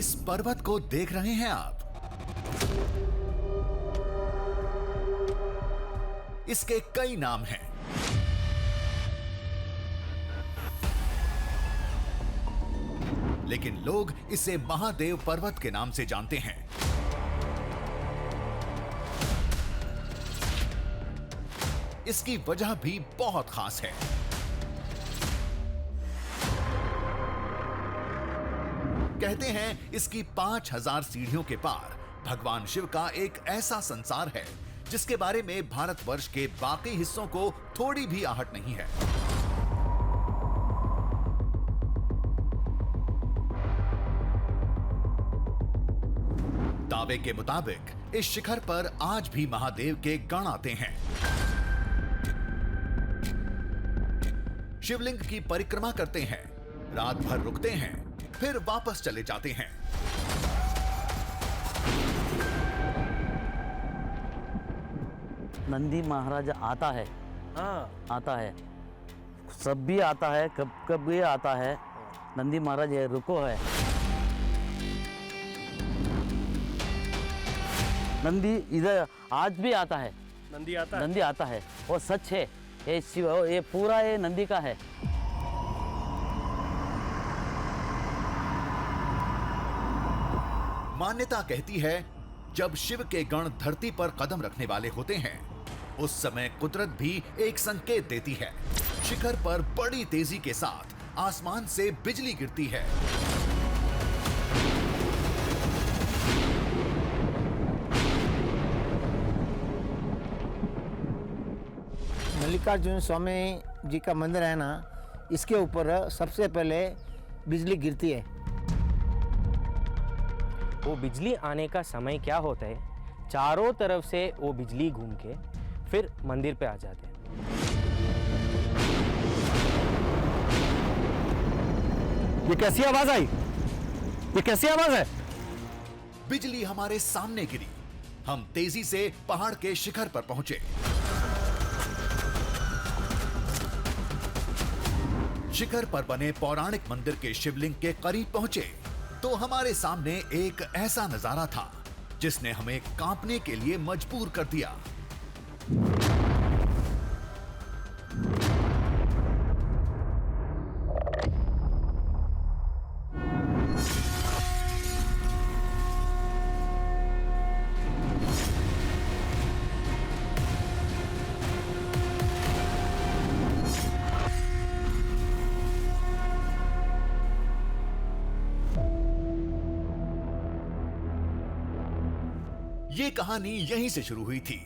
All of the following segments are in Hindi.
इस पर्वत को देख रहे हैं आप, इसके कई नाम हैं। लेकिन लोग इसे महादेव पर्वत के नाम से जानते हैं। इसकी वजह भी बहुत खास है। कहते हैं इसकी 5000 सीढ़ियों के पार भगवान शिव का एक ऐसा संसार है जिसके बारे में भारतवर्ष के बाकी हिस्सों को थोड़ी भी आहट नहीं है। दावे के मुताबिक इस शिखर पर आज भी महादेव के गण आते हैं। शिवलिंग की परिक्रमा करते हैं, रात भर रुकते हैं, फिर वापस चले जाते हैं। नंदी महाराज आता है, आता है, सब भी आता है, कब कब भी आता है। नंदी महाराज ये रुको है। नंदी इधर आज भी आता है। नंदी आता है? नंदी आता है, वो सच है। ये शिव, ये पूरा ये नंदी का है। मान्यता कहती है जब शिव के गण धरती पर कदम रखने वाले होते हैं उस समय कुदरत भी एक संकेत देती है। शिखर पर बड़ी तेजी के साथ आसमान से बिजली गिरती है। मल्लिकार्जुन स्वामी जी का मंदिर है ना, इसके ऊपर सबसे पहले बिजली गिरती है। वो बिजली आने का समय क्या होता है, चारों तरफ से वो बिजली घूम के फिर मंदिर पे आ जाते हैं। ये कैसी आवाज आई? ये कैसी आवाज है? बिजली हमारे सामने गिरी। हम तेजी से पहाड़ के शिखर पर पहुंचे। शिखर पर बने पौराणिक मंदिर के शिवलिंग के करीब पहुंचे तो हमारे सामने एक ऐसा नजारा था जिसने हमें कांपने के लिए मजबूर कर दिया। ये कहानी यहीं से शुरू हुई थी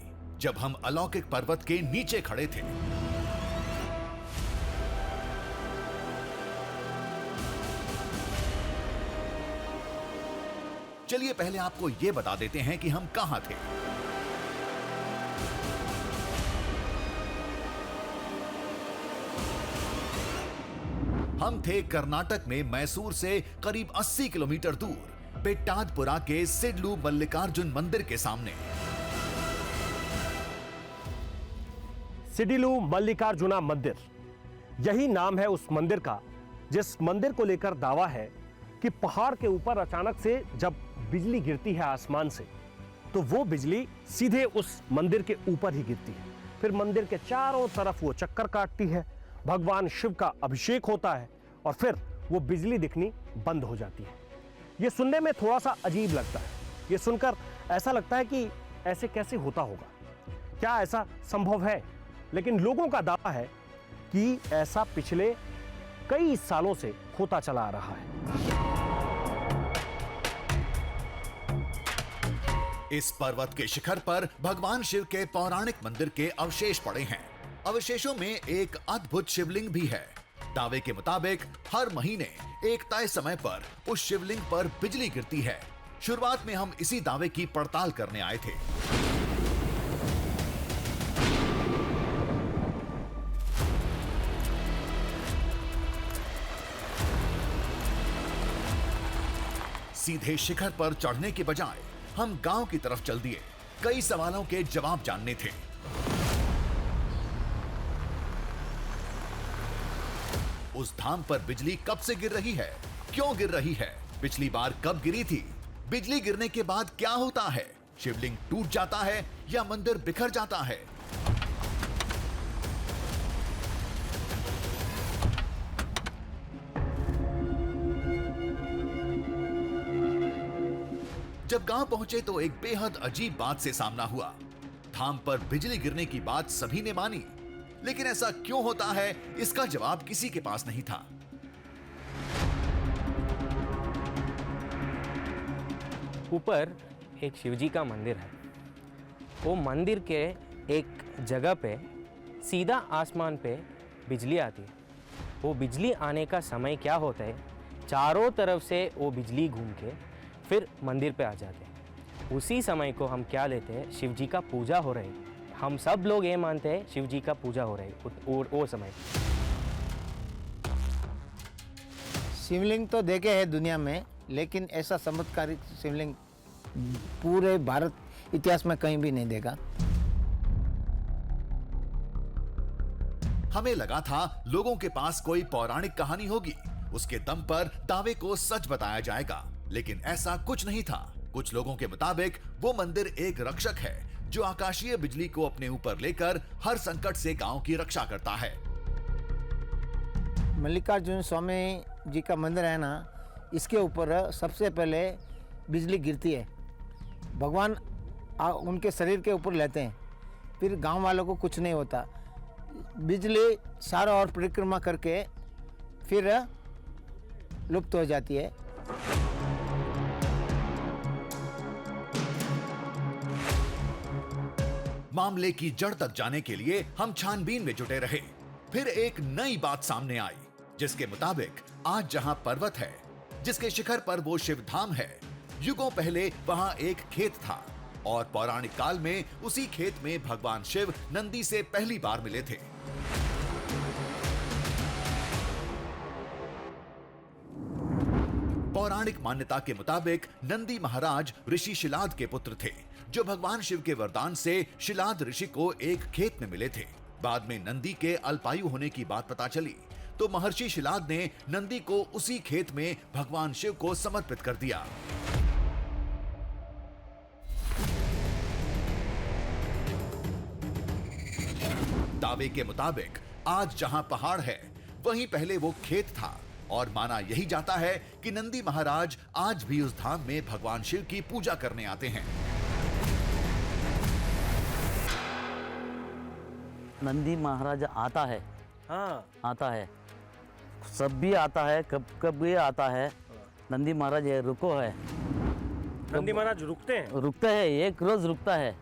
जब हम अलौकिक पर्वत के नीचे खड़े थे। चलिए पहले आपको यह बता देते हैं कि हम कहां थे। हम थे कर्नाटक में मैसूर से करीब 80 किलोमीटर दूर पेट्टादपुरा के सिडलू मल्लिकार्जुन मंदिर के सामने। सिडिलू मल्लिकार्जुना मंदिर, यही नाम है उस मंदिर का जिस मंदिर को लेकर दावा है कि पहाड़ के ऊपर अचानक से जब बिजली गिरती है आसमान से तो वो बिजली सीधे उस मंदिर के ऊपर ही गिरती है। फिर मंदिर के चारों तरफ वो चक्कर काटती है, भगवान शिव का अभिषेक होता है और फिर वो बिजली दिखनी बंद हो जाती है। ये सुनने में थोड़ा सा अजीब लगता है। ये सुनकर ऐसा लगता है कि ऐसे कैसे होता होगा, क्या ऐसा संभव है? लेकिन लोगों का दावा है कि ऐसा पिछले कई सालों से होता चला आ रहा है। इस पर्वत के शिखर पर भगवान शिव के पौराणिक मंदिर के अवशेष पड़े हैं। अवशेषों में एक अद्भुत शिवलिंग भी है। दावे के मुताबिक हर महीने एक तय समय पर उस शिवलिंग पर बिजली गिरती है। शुरुआत में हम इसी दावे की पड़ताल करने आए थे। सीधे शिखर पर चढ़ने के बजाय हम गांव की तरफ चल दिए। कई सवालों के जवाब जानने थे। उस धाम पर बिजली कब से गिर रही है, क्यों गिर रही है, पिछली बार कब गिरी थी? बिजली गिरने के बाद क्या होता है? शिवलिंग टूट जाता है या मंदिर बिखर जाता है? जब गांव पहुंचे तो एक बेहद अजीब बात से सामना हुआ। धाम पर बिजली गिरने की बात सभी ने मानी, लेकिन ऐसा क्यों होता है, इसका जवाब किसी के पास नहीं था। ऊपर एक शिवजी का मंदिर है। वो मंदिर के एक जगह पे सीधा आसमान पे बिजली आती है। वो बिजली आने का समय क्या होता है, चारों तरफ से वो बिजली घूम के फिर मंदिर पे आ जाते हैं। उसी समय को हम क्या लेते हैं, शिवजी का पूजा हो रही है। हम सब लोग ये मानते हैं शिवजी का पूजा हो रही है वो समय। शिवलिंग तो देखे हैं दुनिया में, लेकिन ऐसा चमत्कारिक शिवलिंग पूरे भारत इतिहास में कहीं भी नहीं देखा। हमें लगा था लोगों के पास कोई पौराणिक कहानी होगी, उसके दम पर दावे को सच बताया जाएगा, लेकिन ऐसा कुछ नहीं था। कुछ लोगों के मुताबिक वो मंदिर एक रक्षक है जो आकाशीय बिजली को अपने ऊपर लेकर हर संकट से गांव की रक्षा करता है। मल्लिकार्जुन स्वामी जी का मंदिर है ना, इसके ऊपर सबसे पहले बिजली गिरती है। भगवान उनके शरीर के ऊपर लेते हैं, फिर गांव वालों को कुछ नहीं होता। बिजली चारों ओर परिक्रमा करके फिर लुप्त हो जाती है। मामले की जड़ तक जाने के लिए हम छानबीन में जुटे रहे। फिर एक नई बात सामने आई, जिसके मुताबिक आज जहां पर्वत है, जिसके शिखर पर वो शिव धाम है, युगों पहले वहां एक खेत था और पौराणिक काल में उसी खेत में भगवान शिव नंदी से पहली बार मिले थे। पौराणिक मान्यता के मुताबिक नंदी महाराज ऋषि शिलाद के पुत्र थे, जो भगवान शिव के वरदान से शिलाद ऋषि को एक खेत में मिले थे। बाद में नंदी के अल्पायु होने की बात पता चली तो महर्षि शिलाद ने नंदी को उसी खेत में भगवान शिव को समर्पित कर दिया। दावे के मुताबिक आज जहां पहाड़ है, वहीं पहले वो खेत था और माना यही जाता है कि नंदी महाराज आज भी उस धाम में भगवान शिव की पूजा करने आते हैं। नंदी महाराज आता है, हाँ आता है, सब भी आता है, कब कब भी आता है। नंदी महाराज ये रुको है, नंदी महाराज रुकते हैं? रुकता है, एक रोज रुकता है,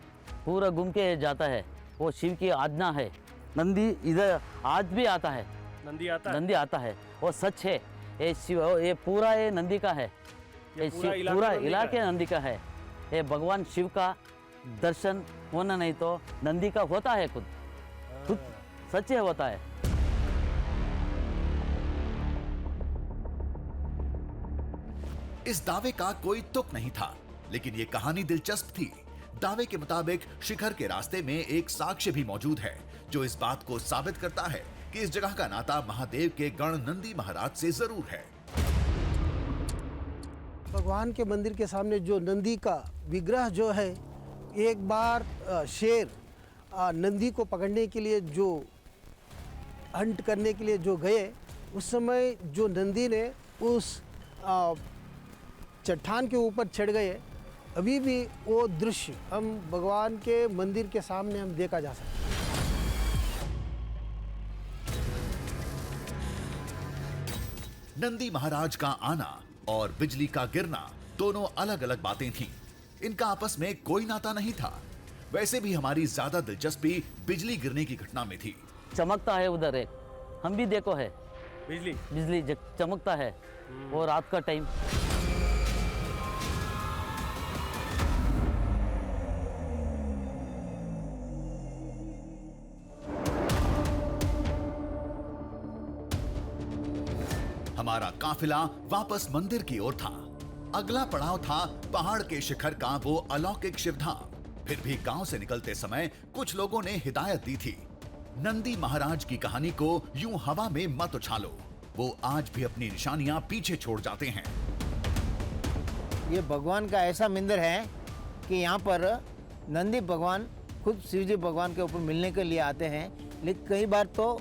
पूरा घूम के जाता है। वो शिव की आज्ञा है। नंदी इधर आज भी आता है, नंदी आता है? नंदी आता है, वो सच है। ये शिव, ये पूरा ये नंदी का है, ये पूरा इलाके नंदी का है। ये भगवान शिव का दर्शन होना नहीं तो नंदी का होता है, खुद सच है, होता है। इस दावे का कोई तुक नहीं था, लेकिन ये कहानी दिलचस्प थी। दावे के मुताबिक शिखर के रास्ते में एक साक्ष्य भी मौजूद है, जो इस बात को साबित करता है कि इस जगह का नाता महादेव के गण नंदी महाराज से जरूर है। भगवान के मंदिर के सामने जो नंदी का विग्रह जो है, एक बार शेर नंदी को पकड़ने के लिए जो हंट करने के लिए जो गए, उस समय जो नंदी ने उस चट्टान के ऊपर चढ़ गए। अभी भी वो दृश्य हम भगवान के मंदिर के सामने हम देखा जा सकता है। नंदी महाराज का आना और बिजली का गिरना दोनों अलग अलग बातें थीं। इनका आपस में कोई नाता नहीं था। वैसे भी हमारी ज्यादा दिलचस्पी बिजली गिरने की घटना में थी। चमकता है उधर एक, हम भी देखो है, बिजली चमकता है, वो रात का टाइम। हमारा काफिला वापस मंदिर की ओर था। अगला पड़ाव था पहाड़ के शिखर का वो अलौकिक शिवधाम। फिर भी गांव से निकलते समय कुछ लोगों ने हिदायत दी थी, नंदी महाराज की कहानी को यूं हवा में मत उछालो, वो आज भी अपनी निशानियां पीछे छोड़ जाते हैं। ये भगवान का ऐसा मंदिर है कि यहाँ पर नंदी भगवान खुद शिव जी भगवान के ऊपर मिलने के लिए आते हैं, लेकिन कई बार तो